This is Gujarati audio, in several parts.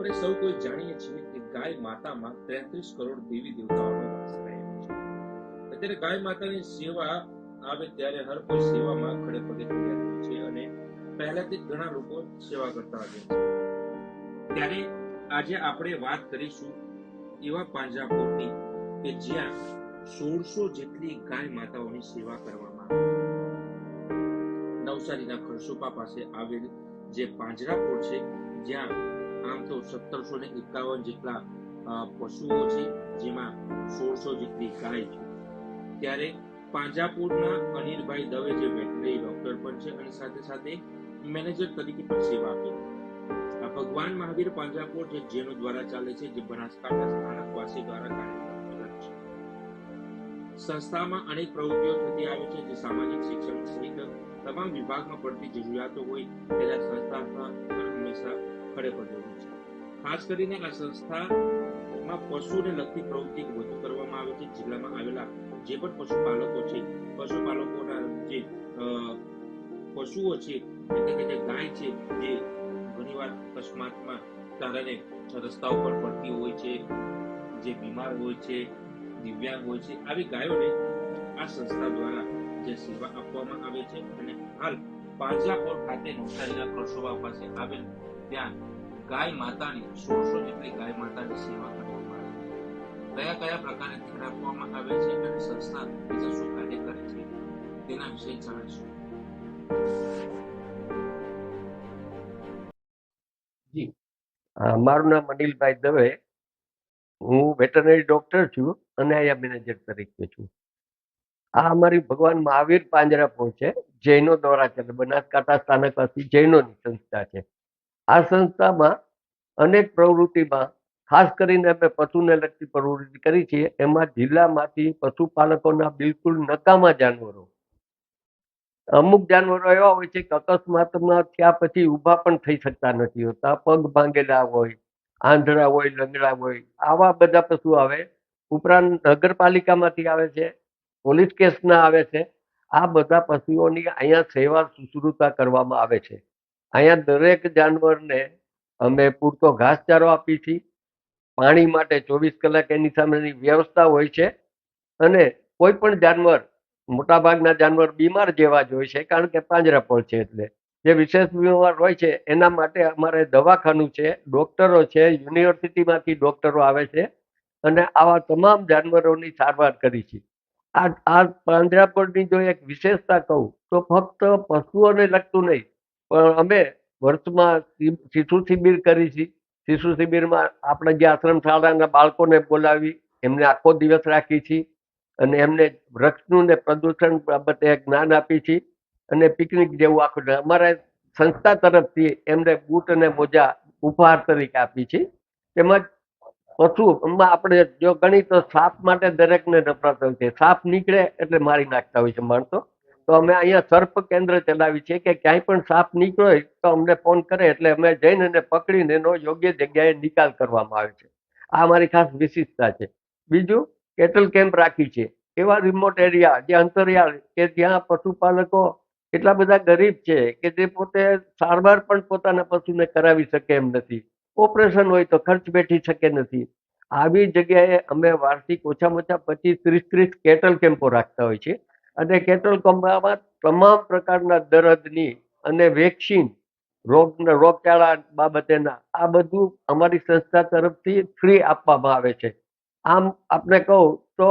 આપણે સૌ કોઈ જાણીએ છીએ કે ગાય માતામાં 33 કરોડ દેવી દેવતાઓનો વાસ રહેલો છે. અત્યારે ગાય માતાની સેવા આવે ત્યારે હર કોઈ સેવામાં ખડે પગે તૈયાર હોય છે અને પહેલાથી જ ઘણા લોકો સેવા કરતા હોય છે. ત્યારે આજે આપણે વાત કરીશું એવા પાંજરાપોળની કે જ્યાં 1600 જેટલી ગાય માતાઓની સેવા કરવામાં આવે છે. નવસારીના ખરસોપા પાસે આવેલ જે પાંજરાપોળ છે, જ્યાં આમ તો 1751 જેટલા પશુઓ છે, જેમાં 1600 જેટલી ગાય છે. ત્યારે પાંજરાપોળના અનિલભાઈ દવે જે વેટનરી ડોક્ટર પણ છે અને સાથે સાથે મેનેજર તરીકે પણ સેવા આપે છે. આ ભગવાન મહાવીર પાંજરાપોળ જે જૈનો દ્વારા ચાલે છે, જે બનાસકાંઠા સ્થાનકવાસી દ્વારા કાર્યરત છે. સંસ્થામાં અનેક પ્રવૃત્તિઓ થતી આવે છે, જે સામાજિક શિક્ષણ સહિત તમામ વિભાગમાં પડતી જરૂરિયાતો હોય ત્યારે સંસ્થા હંમેશા ખડે પગે હોય છે. ખાસ કરીને આ સંસ્થામાં પશુને લગતી પ્રવૃત્તિ વધુ કરવામાં આવે છે. જિલ્લામાં આવેલા જે પણ પશુપાલકો છે, પશુપાલકોના જે પશુઓ છે, એટલે કે જે ગાય છે, જે ઘણીવાર અકસ્માતમાં કારણે રસ્તા ઉપર પડતી હોય છે, જે બીમાર હોય છે, દિવ્યાંગ હોય છે, આવી ગાયોને આ સંસ્થા દ્વારા જે સેવા આપવામાં આવે છે. અને હાલ પાંજરાપોળ ખાતે નવસારીના ખરસોબા પાસે આવેલ ત્યાં ગાય માતાની 1600 જેટલી ગાય માતાની સેવા કરવામાં આવે છે. કયા કયા પ્રકારે ધ્યાન આપવામાં આવે છે અને સંસ્થા બીજા શું કાર્ય કરે છે તેના વિશે જાણીશું. જી, મારું નામ અનિલભાઈ દવે. હું વેટરનરી ડોક્ટર છું અને અહીંયા મેનેજર તરીકે છું. આ અમારી ભગવાન મહાવીર પાંજરાપોળ છે, જૈનો દ્વારા ચાલે, બનાસકાંઠા સ્થાનકવાસી જૈનોની સંસ્થા છે. આ સંસ્થામાં અનેક પ્રવૃત્તિમાં ખાસ કરીને અમે પશુને લગતી પ્રવૃત્તિ કરી છીએ. એમાં જિલ્લામાંથી પશુપાલકોના બિલકુલ નકામા જાનવરો, અમુક જાનવરો એવા હોય છે કે અકસ્માતમાં થયા પછી ઊભા પણ થઈ શકતા નથી હોતા, પગ ભાંગેલા હોય, આંધળા હોય, લંગડા હોય, આવા બધા પશુ આવે. ઉપરાંત નગરપાલિકામાંથી આવે છે, પોલીસ કેસના આવે છે. આ બધા પશુઓની અહીંયા સેવા શુશ્રૂષા કરવામાં આવે છે. અહીંયા દરેક જાનવરને અમે પૂરતો ઘાસચારો આપીએ છીએ. પાણી માટે 24 કલાક એની સામેની વ્યવસ્થા હોય છે. અને કોઈ પણ જાનવર, મોટાભાગના જાનવર બીમાર જેવા જ હોય છે, કારણ કે પાંજરાપોળ છે એટલે જે વિશેષ બીમાર હોય છે એના માટે અમારે દવાખાનું છે, ડોક્ટરો છે, યુનિવર્સિટીમાંથી ડોક્ટરો આવે છે અને આવા તમામ જાનવરોની સારવાર કરી છે. આ પાંજરાપોળની જો એક વિશેષતા કહું તો ફક્ત પશુઓને લગતું નહીં, પણ અમે વર્ષમાં શિશુ શિબિર કરી છે. શિશુ શિબિરમાં આપણે જે આશ્રમ શાળાના બાળકોને બોલાવી એમને આખો દિવસ રાખી છીએ અને એમને વૃક્ષનું ને પ્રદૂષણ બાબતે જ્ઞાન આપી છીએ અને પિકનિક જેવું આખું અમારા સંસ્થા તરફથી એમને બૂટ અને મોજા ઉપહાર તરીકે આપી છે. તેમજ પશુમાં આપણે જો ગણી તો સાપ માટે દરેકને નફરત હોય છે. સાપ નીકળે એટલે મારી નાખતા હોય છે માણસો. તો અમે અહીંયા સર્પ કેન્દ્ર ચલાવી છે કે ક્યાંય પણ સાપ નીકળ્યો હોય તો અમને ફોન કરે એટલે અમે જઈને એને પકડીને એનો યોગ્ય જગ્યાએ નિકાલ કરવામાં આવે છે. આ અમારી ખાસ વિશેષતા છે. બીજું, કેટલ કેમ્પ રાખી છે એવા રિમોટ એરિયા, જે અંતરિયાળ, કે જ્યાં પશુપાલકો એટલા બધા ગરીબ છે કે જે પોતે સારવાર પણ પોતાના પશુને કરાવી શકે એમ નથી, ઓપરેશન હોય તો ખર્ચ બેઠી શકે નથી. આવી જગ્યાએ અમે વાર્ષિક ઓછામાં ઓછા 25-30 કેટલ કેમ્પો રાખતા હોય છે અને કેટલ કેમ્પમાં તમામ પ્રકારના દર્દની અને વેક્સિન, રોગચાળા બાબતેના આ બધું અમારી સંસ્થા તરફથી ફ્રી આપવામાં આવે છે. આમ આપણે કહું તો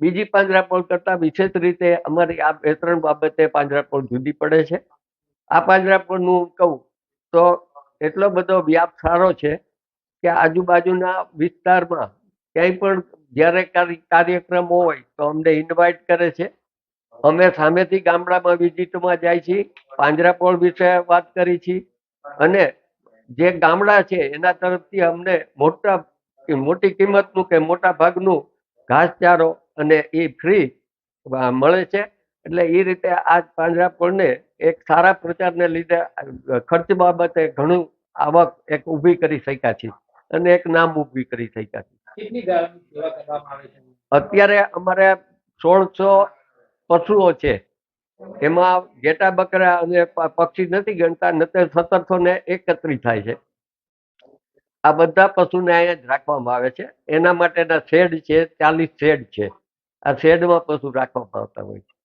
બીજી પાંજરાપોળ કરતા વિશેષ રીતે અમારી આ 2-3 બાબતે પાંજરાપોળ જુદી પડે છે. આ પાંજરાપોળનું કહું તો એટલો બધો વ્યાપ સારો છે કે આજુબાજુના વિસ્તારમાં ક્યાંય પણ જ્યારે કાર્યક્રમો હોય તો અમને ઇન્વાઇટ કરે છે. અમે સામેથી ગામડામાં વિઝિટમાં જાય છીએ, પાંજરાપોળ વિશે વાત કરી છીએ અને જે ગામડા છે એના તરફથી અમને મોટી કિંમતનું કે મોટા ભાગનું ઘાસચારો અને એ ફ્રી મળે છે. એટલે એ રીતે આ પાંજરાપોળને એક સારા પ્રચારને લીધે ખર્ચ બાબતે ઘણું આવક એક ઊભી કરી શક્યા છે અને એક નામ ઊભી કરી શક્યા છે. કેટલી ગાયોની સેવા કરવામાં આવે છે? અત્યારે અમારે 1600 પશુઓ છે. એમાં ઘેટા બકરા અને પક્ષી નથી ગણતા, નતર 1731 થાય છે. આ બધા પશુને અહીંયા જ રાખવામાં આવે છે. એના માટેના શેડ છે, 40 શેડ છે. આ શેડમાં પશુ રાખવામાં આવતા હોય છે.